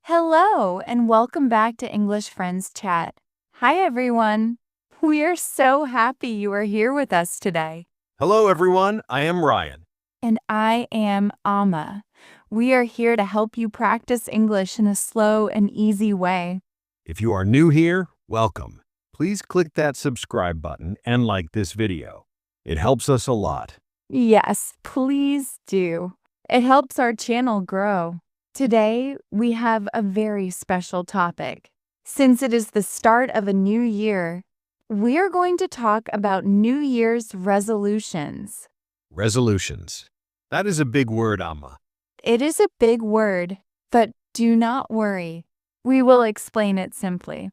Hello, and welcome back to English Friends Chat. Hi, everyone. We are so happy you are here with us today. Hello, everyone. I am Ryan. And I am Amma. We are here to help you practice English in a slow and easy way. If you are new here, welcome. Please click that subscribe button and like this video. It helps us a lot. Yes, please do. It helps our channel grow. Today, we have a very special topic. Since it is the start of a new year, we are going to talk about New Year's resolutions. Resolutions. That is a big word, Amma. It is a big word, but do not worry. We will explain it simply.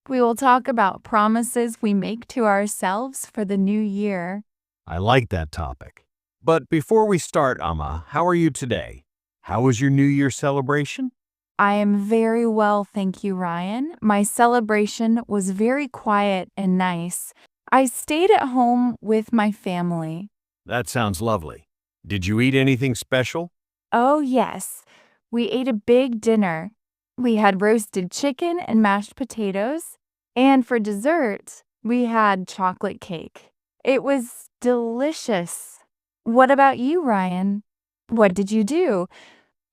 We will talk about promises we make to ourselves for the new year. I like that topic. But before we start, Amma, how are you today? How was your New Year celebration? I am very well, thank you, Ryan. My celebration was very quiet and nice. I stayed at home with my family. That sounds lovely. Did you eat anything special? Oh, yes. We ate a big dinner. We had roasted chicken and mashed potatoes. And for dessert, we had chocolate cake. It was delicious. What about you, Ryan? What did you do?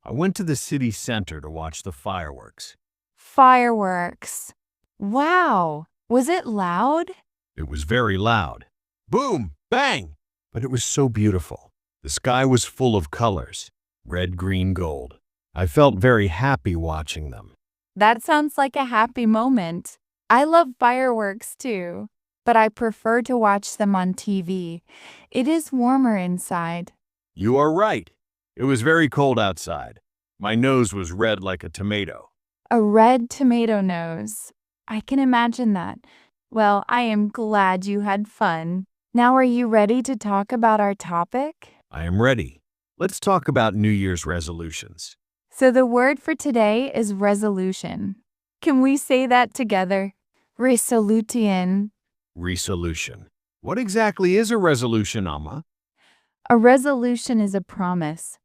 I went to the city center to watch the fireworks. Fireworks. Wow. Was it loud? It was very loud. Boom! Bang! But it was so beautiful. The sky was full of colors. Red, green, gold. I felt very happy watching them. That sounds like a happy moment. I love fireworks too, but I prefer to watch them on TV. It is warmer inside. You are right. It was very cold outside. My nose was red like a tomato. A red tomato nose. I can imagine that. Well, I am glad you had fun. Now, are you ready to talk about our topic? I am ready. Let's talk about New Year's resolutions. So the word for today is resolution. Can we say that together? Resolution. Resolution. What exactly is a resolution, Amma? A resolution is a promise.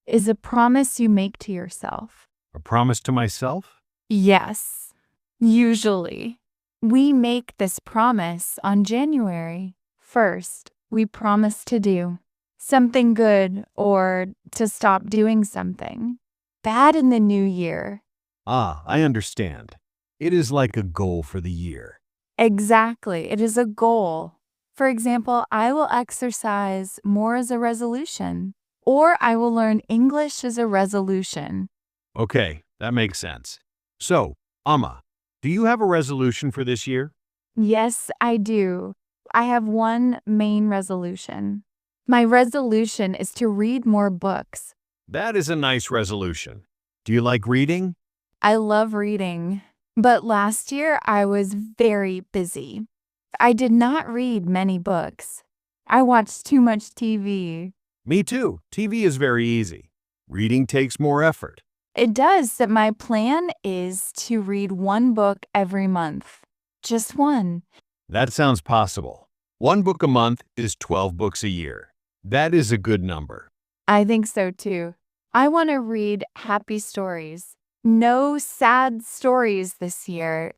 Is a promise you make to yourself. A promise to myself? Yes, usually. We make this promise on January 1st. We promise to do something good or to stop doing something bad in the new year. Ah, I understand. It is like a goal for the year. Exactly, it is a goal. For example, I will exercise more as a resolution, or I will learn English as a resolution. Okay, that makes sense. So, Amma, do you have a resolution for this year? Yes, I do. I have one main resolution. My resolution is to read more books. That is a nice resolution. Do you like reading? I love reading, but last year I was very busy. I did not read many books. I watched too much TV. Me too. TV is very easy. Reading takes more effort. It does, but my plan is to read one book every month. Just one. That sounds possible. One book a month is 12 books a year. That is a good number. I think so too. I want to read happy stories. No sad stories this year.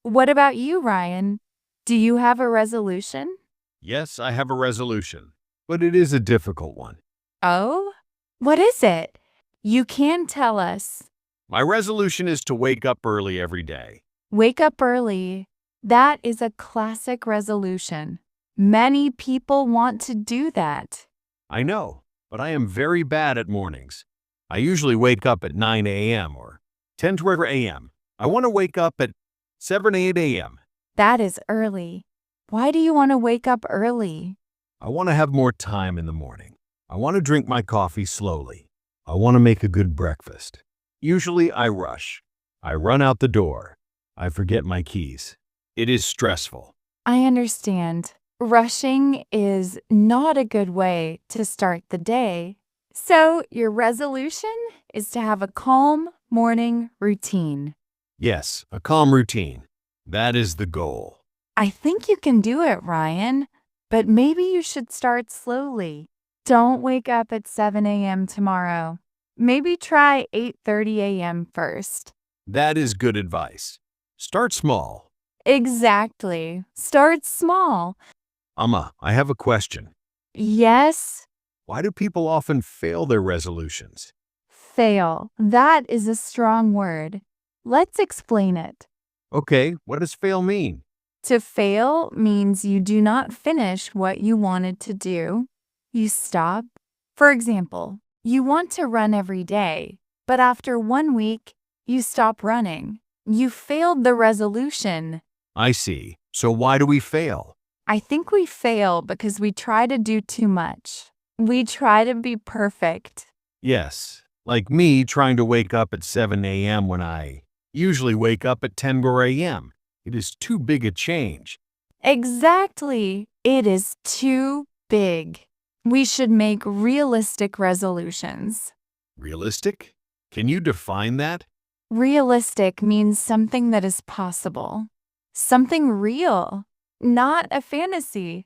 What about you, Ryan? Do you have a resolution? Yes, I have a resolution, but it is a difficult one. Oh? What is it? You can tell us. My resolution is to wake up early every day. Wake up early. That is a classic resolution. Many people want to do that. I know, but I am very bad at mornings. I usually wake up at 9 a.m. or 10:20 a.m. I want to wake up at 7, 8 a.m. That is early. Why do you want to wake up early? I want to have more time in the morning. I want to drink my coffee slowly. I want to make a good breakfast. Usually I rush. I run out the door. I forget my keys. It is stressful. I understand. Rushing is not a good way to start the day. So, your resolution is to have a calm morning routine. Yes, a calm routine. That is the goal. I think you can do it, Ryan, but maybe you should start slowly. Don't wake up at 7 a.m. tomorrow. Maybe try 8:30 a.m. first. That is good advice. Start small. Exactly. Start small. Amma, I have a question. Yes, Why do people often fail their resolutions? fail. That is a strong word. Let's explain it. Okay, what does fail mean? To fail means you do not finish what you wanted to do. You stop. For example, you want to run every day, but after 1 week, you stop running. You failed the resolution. I see. So why do we fail? I think we fail because we try to do too much. We try to be perfect. Yes, like me trying to wake up at 7 a.m. when I usually wake up at 10 a.m. It is too big a change. Exactly. It is too big. We should make realistic resolutions. Realistic? Can you define that? Realistic means something that is possible, something real, not a fantasy.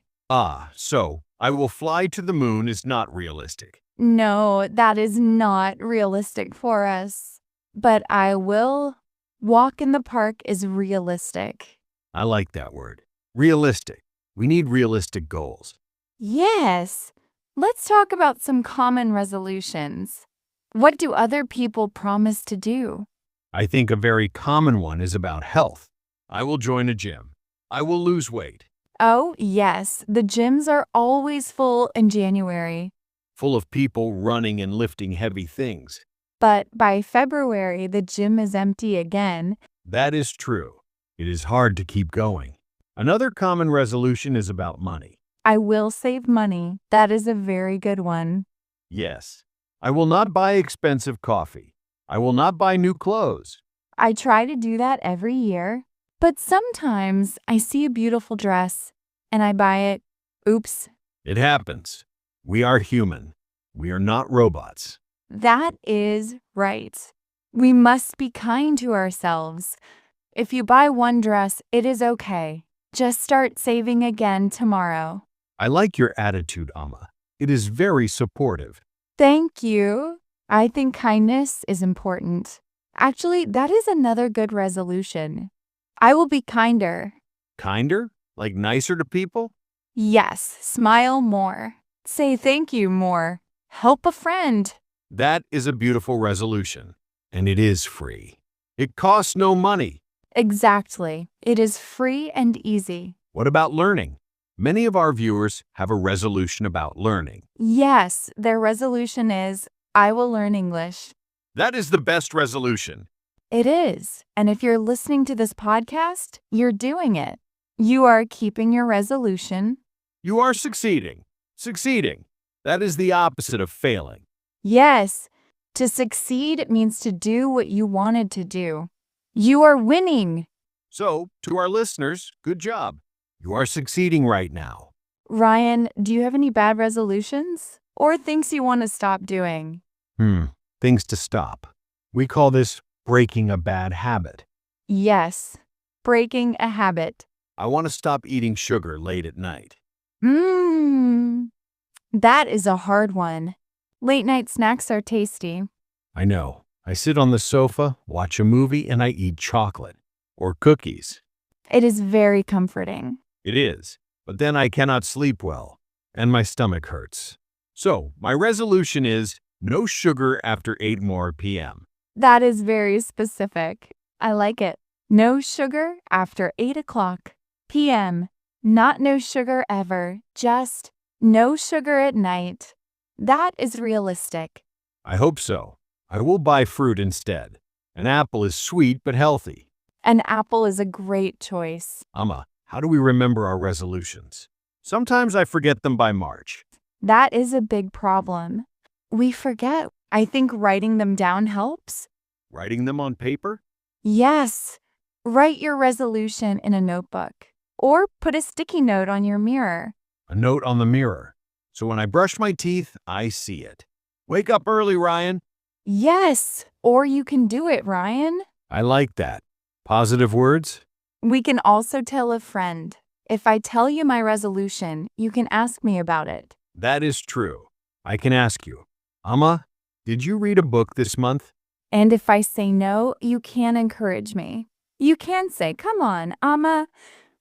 So I will fly to the moon is not realistic. No, that is not realistic for us. But I will walk in the park is realistic. I like that word. Realistic. We need realistic goals. Yes. Let's talk about some common resolutions. What do other people promise to do? I think a very common one is about health. I will join a gym. I will lose weight. Oh, yes, the gyms are always full in January. Full of people running and lifting heavy things. But by February, the gym is empty again. That is true. It is hard to keep going. Another common resolution is about money. I will save money. That is a very good one. Yes. I will not buy expensive coffee. I will not buy new clothes. I try to do that every year, but sometimes I see a beautiful dress and I buy it. Oops, It happens. We are human. We are not robots. that is right. We must be kind to ourselves. If you buy one dress, it is okay. Just start saving again tomorrow. I like your attitude, Amma. It is very supportive. Thank you. I think kindness is important. Actually, that is another good resolution. I will be kinder. Kinder? Like nicer to people? Yes, smile more. Say thank you more. Help a friend. That is a beautiful resolution. And it is free. It costs no money. Exactly. It is free and easy. What about learning? Many of our viewers have a resolution about learning. Yes, their resolution is, I will learn English. That is the best resolution. It is. And if you're listening to this podcast, you're doing it. You are keeping your resolution. You are succeeding. Succeeding. That is the opposite of failing. Yes, to succeed means to do what you wanted to do. You are winning. So, to our listeners, good job. You are succeeding right now. Ryan, do you have any bad resolutions or things you want to stop doing? Things to stop. We call this breaking a bad habit. Yes, breaking a habit. I want to stop eating sugar late at night. That is a hard one. Late night snacks are tasty. I know. I sit on the sofa, watch a movie, and I eat chocolate or cookies. It is very comforting. It is. But then I cannot sleep well, and my stomach hurts. So, my resolution is no sugar after 8 more p.m. That is very specific. I like it. No sugar after 8 o'clock p.m. Not no sugar ever, just no sugar at night. That is realistic. I hope so. I will buy fruit instead. An apple is sweet but healthy. An apple is a great choice. Amma, how do we remember our resolutions? Sometimes I forget them by March. That is a big problem. We forget. I think writing them down helps. Writing them on paper? Yes. Write your resolution in a notebook or put a sticky note on your mirror. A note on the mirror. So when I brush my teeth, I see it. Wake up early, Ryan. Yes, or you can do it, Ryan. I like that. Positive words? We can also tell a friend. If I tell you my resolution, you can ask me about it. That is true. I can ask you, Amma, Did you read a book this month? And if I say no, you can encourage me. You can say, come on, Amma,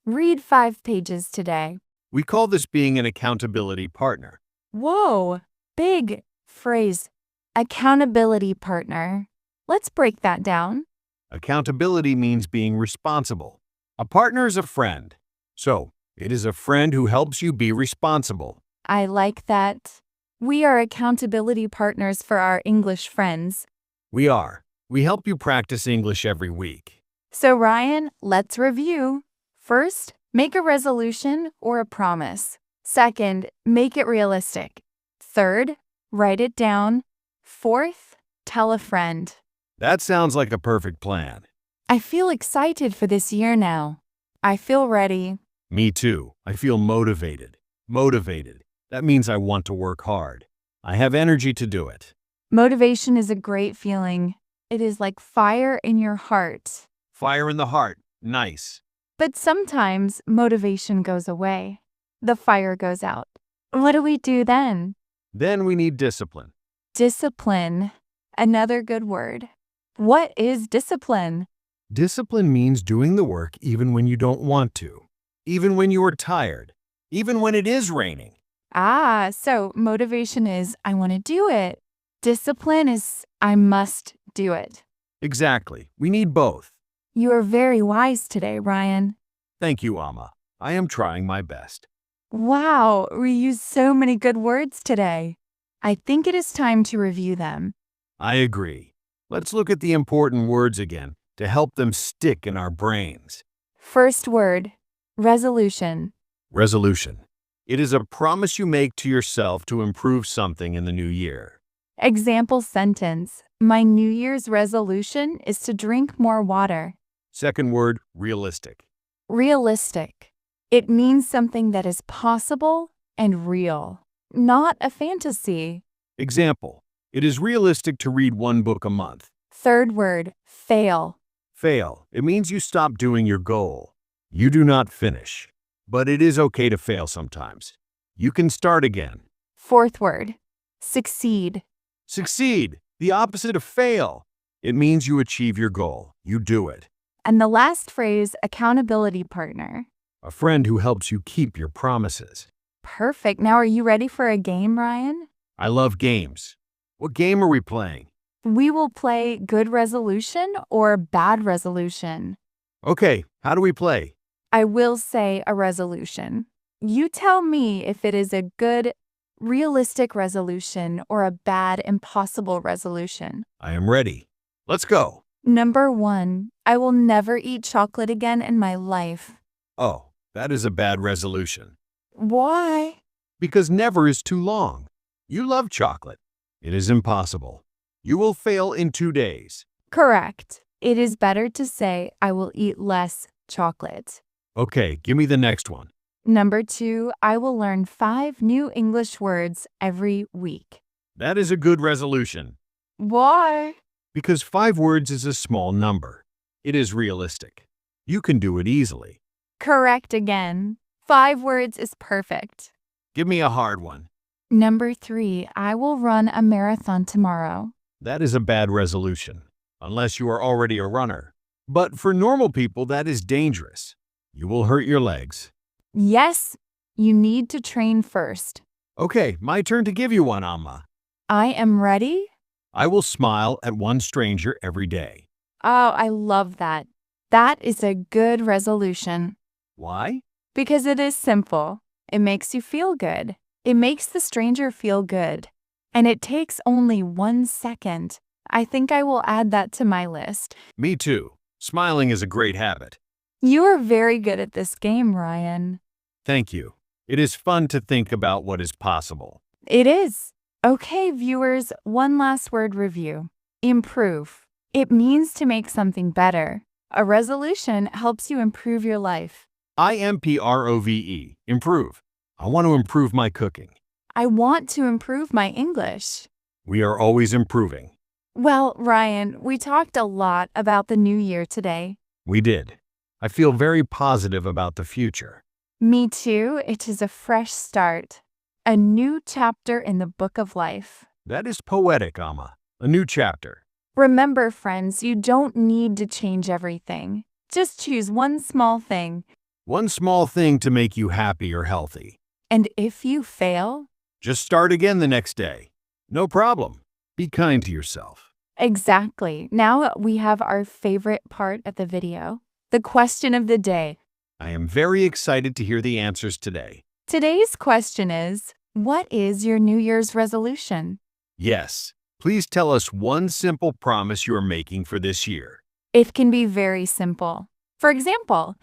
read 5 pages today. We call this being an accountability partner. Whoa, big phrase. Accountability partner. Let's break that down. Accountability means being responsible. A partner is a friend. So, it is a friend who helps you be responsible. I like that. We are accountability partners for our English friends. We are. We help you practice English every week. So, Ryan, let's review. First, make a resolution or a promise. Second, make it realistic. Third, write it down. Fourth, tell a friend. That sounds like a perfect plan. I feel excited for this year now. I feel ready. Me too. I feel motivated. Motivated. That means I want to work hard. I have energy to do it. Motivation is a great feeling. It is like fire in your heart. Fire in the heart. Nice. But sometimes motivation goes away. The fire goes out. What do we do then? Then we need discipline. Discipline. Another good word. What is discipline? Discipline means doing the work even when you don't want to, even when you are tired, even when it is raining. So motivation is I want to do it. Discipline is I must do it. Exactly. We need both. You are very wise today, Ryan. Thank you, Amma. I am trying my best. Wow, we used so many good words today. I think it is time to review them. I agree. Let's look at the important words again to help them stick in our brains. First word, resolution. Resolution. It is a promise you make to yourself to improve something in the new year. Example sentence. My New Year's resolution is to drink more water. Second word, realistic. Realistic. It means something that is possible and real, not a fantasy. Example. It is realistic to read 1 book a month. Third word, fail. Fail. It means you stop doing your goal. You do not finish. But it is okay to fail sometimes. You can start again. Fourth word, succeed. Succeed. The opposite of fail. It means you achieve your goal. You do it. And the last phrase, accountability partner. A friend who helps you keep your promises. Perfect. Now are you ready for a game, Ryan? I love games. What game are we playing? We will play good resolution or bad resolution. Okay, how do we play? I will say a resolution. You tell me if it is a good, realistic resolution or a bad, impossible resolution. I am ready. Let's go. Number 1, I will never eat chocolate again in my life. Oh, that is a bad resolution. Why? Because never is too long. You love chocolate. It is impossible. You will fail in 2 days. Correct. It is better to say I will eat less chocolate. Okay, give me the next one. Number 2, I will learn 5 new English words every week. That is a good resolution. Why? Because 5 words is a small number. It is realistic. You can do it easily. Correct again. 5 words is perfect. Give me a hard one. Number 3, I will run a marathon tomorrow. That is a bad resolution, unless you are already a runner. But for normal people, that is dangerous. You will hurt your legs. Yes, you need to train first. Okay, my turn to give you one, Amma. I am ready. I will smile at one stranger every day. Oh, I love that. That is a good resolution. Why? Because it is simple. It makes you feel good. It makes the stranger feel good. And it takes only 1 second. I think I will add that to my list. Me too. Smiling is a great habit. You are very good at this game, Ryan. Thank you. It is fun to think about what is possible. It is. Okay, viewers, one last word review. Improve. It means to make something better. A resolution helps you improve your life. IMPROVE. Improve. I want to improve my cooking. I want to improve my English. We are always improving. Well, Ryan, we talked a lot about the new year today. We did. I feel very positive about the future. Me too. It is a fresh start. A new chapter in the book of life. That is poetic, Amma. A new chapter. Remember, friends, you don't need to change everything. Just choose one small thing. One small thing to make you happy or healthy. And if you fail, Just start again the next day. No problem. Be kind to yourself. exactly. Now we have our favorite part of the video, the question of the day. I am very excited to hear the answers today. Today's question is, what is your New Year's resolution? Yes, please tell us one simple promise you are making for this year. It can be very simple. For example,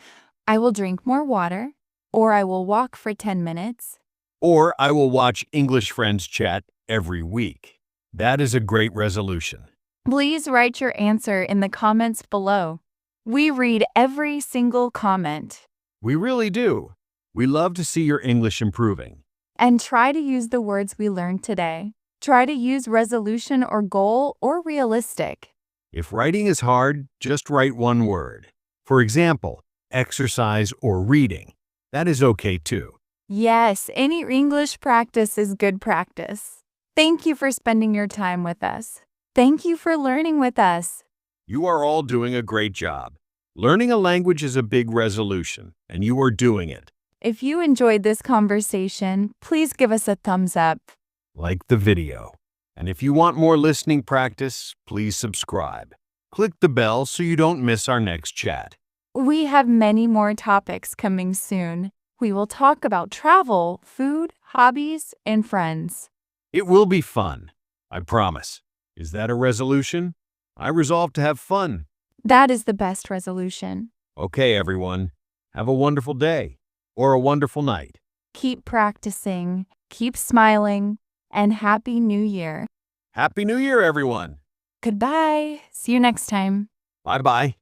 I will drink more water, or I will walk for 10 minutes. Or I will watch English Friends Chat every week. That is a great resolution. Please write your answer in the comments below. We read every single comment. We really do. We love to see your English improving. And try to use the words we learned today. Try to use resolution or goal or realistic. If writing is hard, just write one word. For example, exercise or reading. That is okay too. Yes, any English practice is good practice. Thank you for spending your time with us. Thank you for learning with us. You are all doing a great job. Learning a language is a big resolution, and you are doing it. If you enjoyed this conversation, please give us a thumbs up. Like the video. And if you want more listening practice, please subscribe. Click the bell so you don't miss our next chat. We have many more topics coming soon. We will talk about travel, food, hobbies, and friends. It will be fun. I promise. Is that a resolution? I resolve to have fun. That is the best resolution. Okay, everyone. Have a wonderful day or a wonderful night. Keep practicing, keep smiling, and Happy New Year. Happy New Year, everyone. Goodbye. See you next time. Bye-bye.